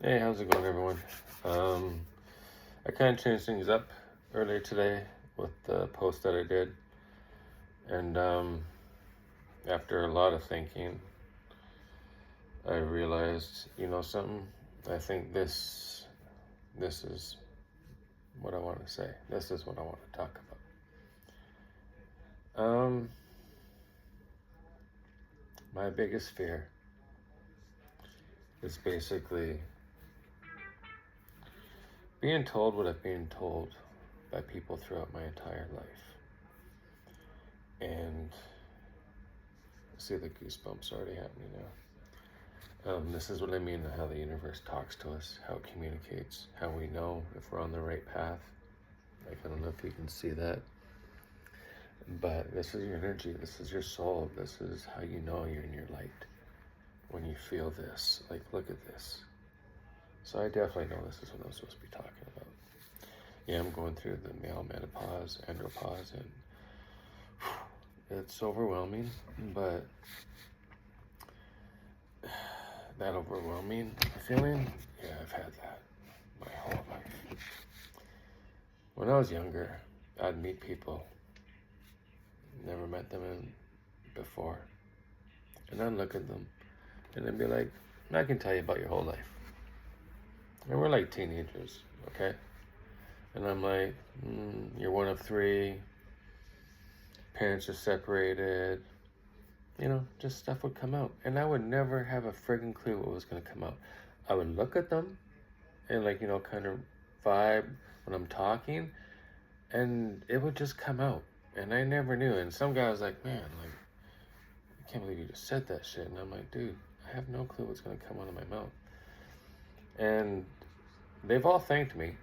Hey, how's it going, everyone? I kind of changed things up earlier today with the post that I did, and after a lot of thinking, I realized, something. I think this is what I want to say. This is what I want to talk about. My biggest fear is basically being told what I've been told by people throughout my entire life. And see the goosebumps already happening now. This is what I mean, how the universe talks to us, how it communicates, how we know if we're on the right path. Like, I don't know if you can see that, but this is your energy, this is your soul, this is how you know you're in your light. When you feel this, like, look at this. So I definitely know this is what I'm supposed to be talking about. Yeah, I'm going through the male-menopause, andropause, and it's overwhelming, but that overwhelming feeling, yeah, I've had that my whole life. When I was younger, I'd meet people, never met them before, and I'd look at them, and they'd be like, I can tell you about your whole life. And we're like teenagers, okay? And I'm like, you're one of three, parents are separated, just stuff would come out. And I would never have a friggin' clue what was gonna come out. I would look at them and kind of vibe when I'm talking, and it would just come out. And I never knew. And some guy was like, man, like, I can't believe you just said that shit. And I'm like, dude, I have no clue what's gonna come out of my mouth. And they've all thanked me.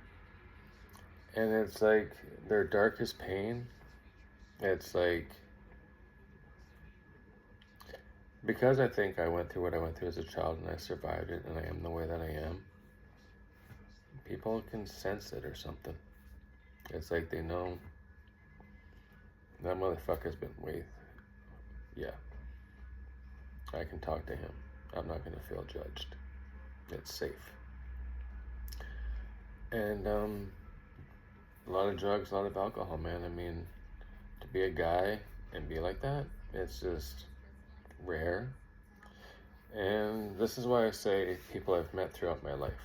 And it's like their darkest pain. It's like, because I think I went through what I went through as a child and I survived it and I am the way that I am, people can sense it or something. It's like they know that motherfucker's been yeah, I can talk to him. I'm not going to feel judged. It's safe. And a lot of drugs, a lot of alcohol, man. I mean, to be a guy and be like that, it's just rare. And this is why I say people I've met throughout my life.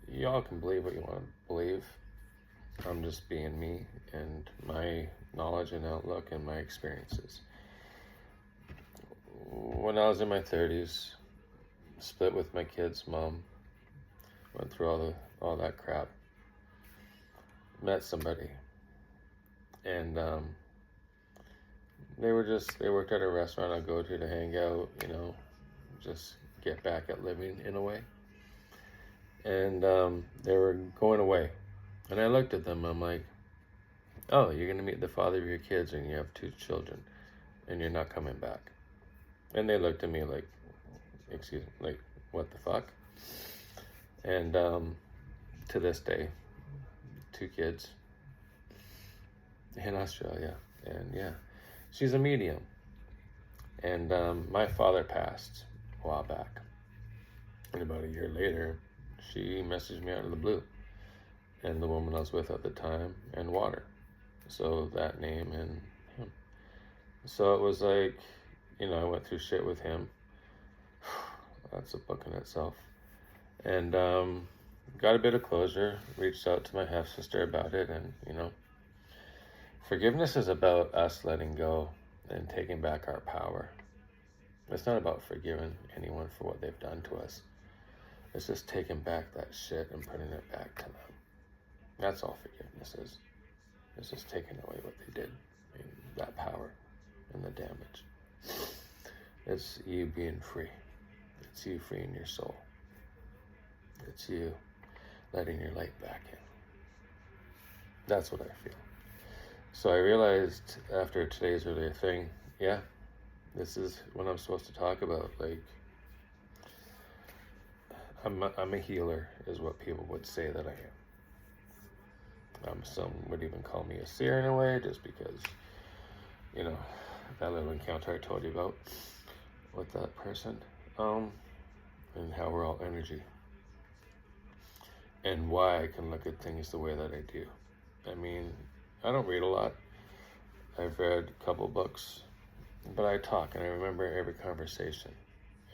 Y'all can believe what you want to believe. I'm just being me and my knowledge and outlook and my experiences. When I was in my 30s, split with my kid's mom, went through all that crap, met somebody, and they worked at a restaurant I'd go to hang out, just get back at living in a way. And they were going away. And I looked at them, I'm like, oh, you're going to meet the father of your kids and you have 2 children and you're not coming back. And they looked at me like, excuse me, like, what the fuck? And to this day, 2 kids in Australia. And yeah, she's a medium. And my father passed a while back. And about a year later, she messaged me out of the blue. And the woman I was with at the time, and water. So that name and him. So it was like, I went through shit with him. That's a book in itself. And got a bit of closure, reached out to my half-sister about it, and, forgiveness is about us letting go and taking back our power. It's not about forgiving anyone for what they've done to us. It's just taking back that shit and putting it back to them. That's all forgiveness is. It's just taking away what they did, and that power and the damage. It's you being free. It's you freeing your soul. It's you letting your light back in. That's what I feel. So I realized after today's earlier thing, yeah, this is what I'm supposed to talk about. Like, I'm a healer, is what people would say that I am. Some would even call me a seer in a way, just because, that little encounter I told you about with that person, and how we're all energy. and why I can look at things the way that I do. I mean, I don't read a lot. I've read a couple books, but I talk and I remember every conversation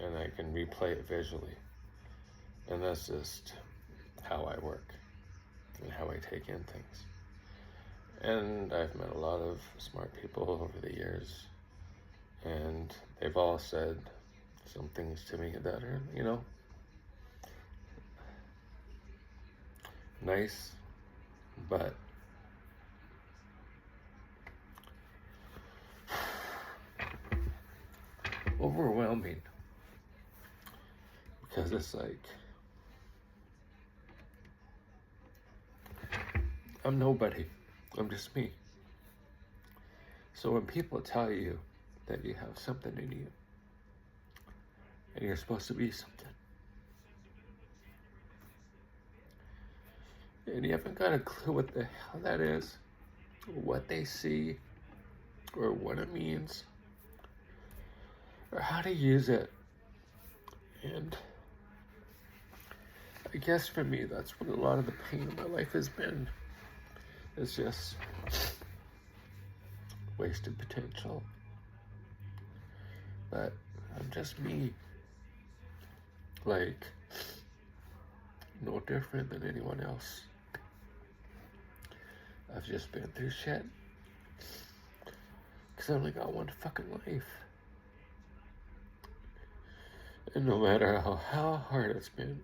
and I can replay it visually. And that's just how I work and how I take in things. And I've met a lot of smart people over the years, and they've all said some things to me that are, nice, but overwhelming, because it's like, I'm nobody. I'm just me. So when people tell you that you have something in you and you're supposed to be something, and you haven't got a clue what the hell that is, what they see, or what it means, or how to use it. And I guess for me, that's what a lot of the pain in my life has been. It's just wasted potential. But I'm just me. Like, no different than anyone else. I've just been through shit. Because I only got one fucking life. And no matter how hard it's been,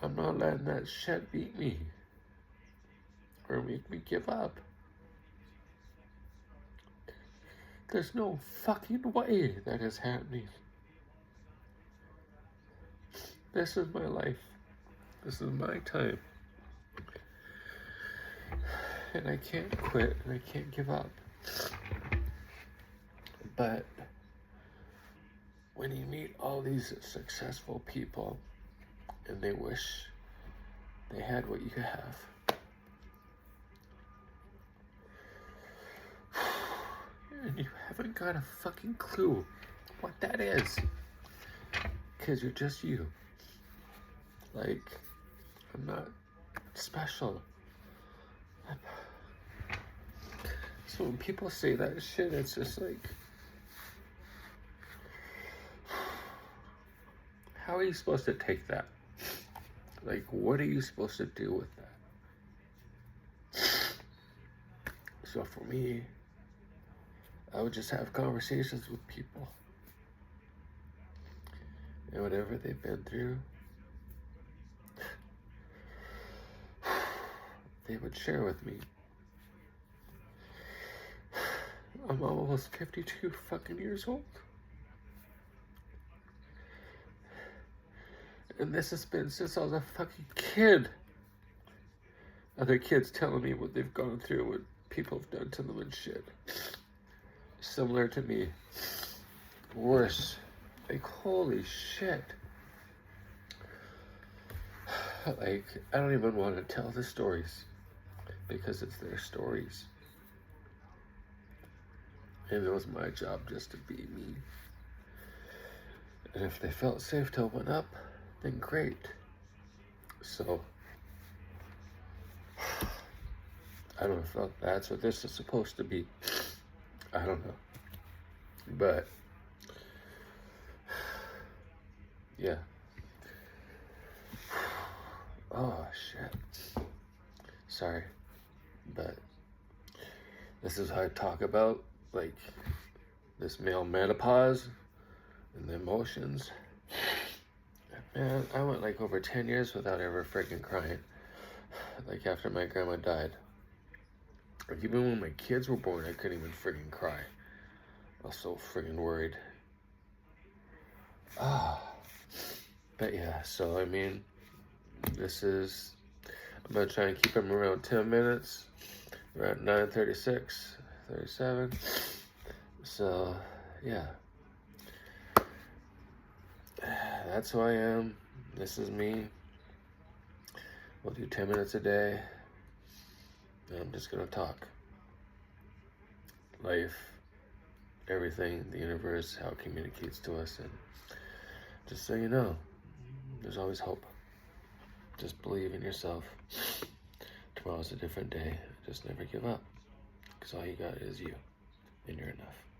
I'm not letting that shit beat me or make me give up. There's no fucking way that is happening. This is my life. This is my time. And I can't quit and I can't give up. But when you meet all these successful people and they wish they had what you have, and you haven't got a fucking clue what that is, because you're just you. Like, I'm not special. So when people say that shit, it's just like, how are you supposed to take that? Like, what are you supposed to do with that? So for me, I would just have conversations with people. And whatever they've been through, they would share with me. I'm almost 52 fucking years old. And this has been since I was a fucking kid. Other kids telling me what they've gone through, what people have done to them and shit. Similar to me. Worse. Like, holy shit. Like, I don't even want to tell the stories, because it's their stories. And it was my job just to be me. And if they felt safe to open up, then great. So, I don't know if that's what this is supposed to be. I don't know. But, yeah. Oh, shit. Sorry. But this is how I talk about, like, this male menopause and the emotions. Man, I went like over 10 years without ever freaking crying. Like, after my grandma died. Like, even when my kids were born, I couldn't even freaking cry. I was so freaking worried. But yeah, so I mean, I'm gonna try and keep them around 10 minutes. We're at 9:36, 37. So, yeah. That's who I am. This is me. We'll do 10 minutes a day. And I'm just gonna talk. Life, everything, the universe, how it communicates to us. And just so you know, there's always hope. Just believe in yourself. Tomorrow's a different day. Just never give up. Because all you got is you. And you're enough.